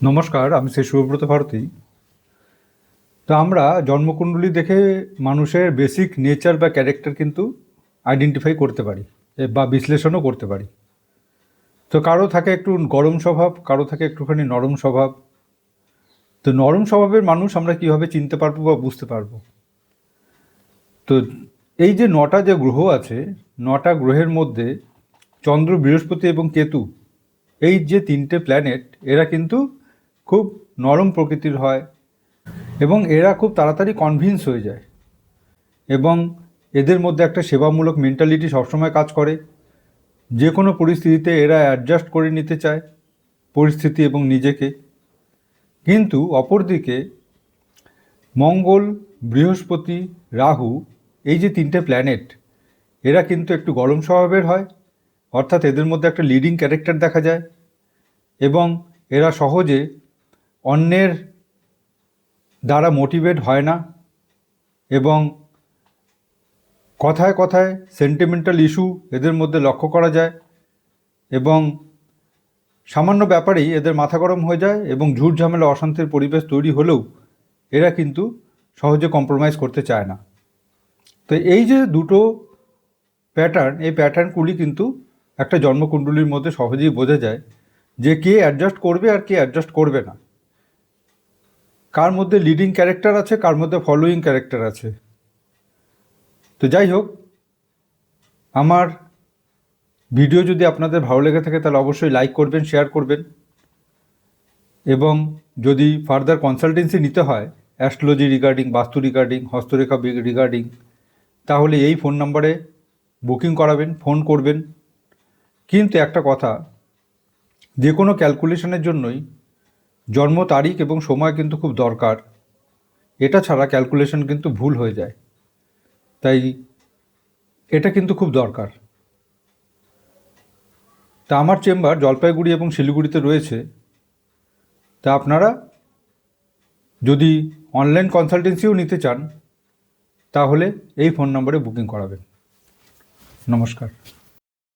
নমস্কার, আমি শ্রী শুভব্রত ভারতী। তো আমরা জন্মকুণ্ডলী দেখে মানুষের বেসিক নেচার বা ক্যারেক্টার কিন্তু আইডেন্টিফাই করতে পারি বা বিশ্লেষণও করতে পারি। তো কারো থাকে একটু গরম স্বভাব, কারো থাকে একটুখানি নরম স্বভাব। তো নরম স্বভাবের মানুষ আমরা কীভাবে চিনতে পারবো বা বুঝতে পারবো? তো এই যে 9টা যে গ্রহ আছে, 9টা গ্রহের মধ্যে চন্দ্র, বৃহস্পতি এবং কেতু, এই যে 3টে প্ল্যানেট, এরা কিন্তু খুব নরম প্রকৃতির হয় এবং এরা খুব তাড়াতাড়ি কনভিন্স হয়ে যায় এবং এদের মধ্যে একটা সেবামূলক মেন্টালিটি সবসময় কাজ করে। যে কোনো পরিস্থিতিতে এরা অ্যাডজাস্ট করে নিতে চায় পরিস্থিতি এবং নিজেকে। কিন্তু অপরদিকে মঙ্গল, বৃহস্পতি, রাহু, এই যে 3টে প্ল্যানেট, এরা কিন্তু একটু গরম স্বভাবের হয়, অর্থাৎ এদের মধ্যে একটা লিডিং ক্যারেক্টার দেখা যায় এবং এরা সহজে অন্যের দ্বারা মোটিভেট হয় না এবং কথায় কথায় সেন্টিমেন্টাল ইস্যু এদের মধ্যে লক্ষ্য করা যায় এবং সামান্য ব্যাপারেই এদের মাথা গরম হয়ে যায় এবং ঝুট ঝামেলা অশান্তির পরিবেশ তৈরি হলেও এরা কিন্তু সহজে কম্প্রোমাইজ করতে চায় না। তো এই যে দুটো প্যাটার্ন, এই প্যাটার্নগুলি কিন্তু একটা জন্মকুণ্ডলীর মধ্যে সহজেই বোঝা যায় যে কে অ্যাডজাস্ট করবে আর কে অ্যাডজাস্ট করবে না, কার মধ্যে লিডিং ক্যারেক্টার আছে, কার মধ্যে ফলোয়িং ক্যারেক্টার আছে। তো যাই হোক, আমার ভিডিও যদি আপনাদের ভালো লেগে থাকে তাহলে অবশ্যই লাইক করবেন, শেয়ার করবেন এবং যদি ফার্দার কনসালটেন্সি নিতে হয় অ্যাস্ট্রোলজি রিগার্ডিং, বাস্তু রিগার্ডিং, হস্তরেখা রিগার্ডিং, তাহলে এই ফোন নাম্বারে বুকিং করাবেন, ফোন করবেন। কিন্তু একটা কথা, যে কোনো ক্যালকুলেশনের জন্যই জন্ম তারিখ এবং সময় কিন্তু খুব দরকার। এটা ছাড়া ক্যালকুলেশন কিন্তু ভুল হয়ে যায়, তাই এটা কিন্তু খুব দরকার। তা আমার চেম্বার জলপাইগুড়ি এবং শিলিগুড়িতে রয়েছে। তা আপনারা যদি অনলাইন কনসালটেন্সিও নিতে চান তাহলে এই ফোন নম্বরে বুকিং করাবেন। নমস্কার।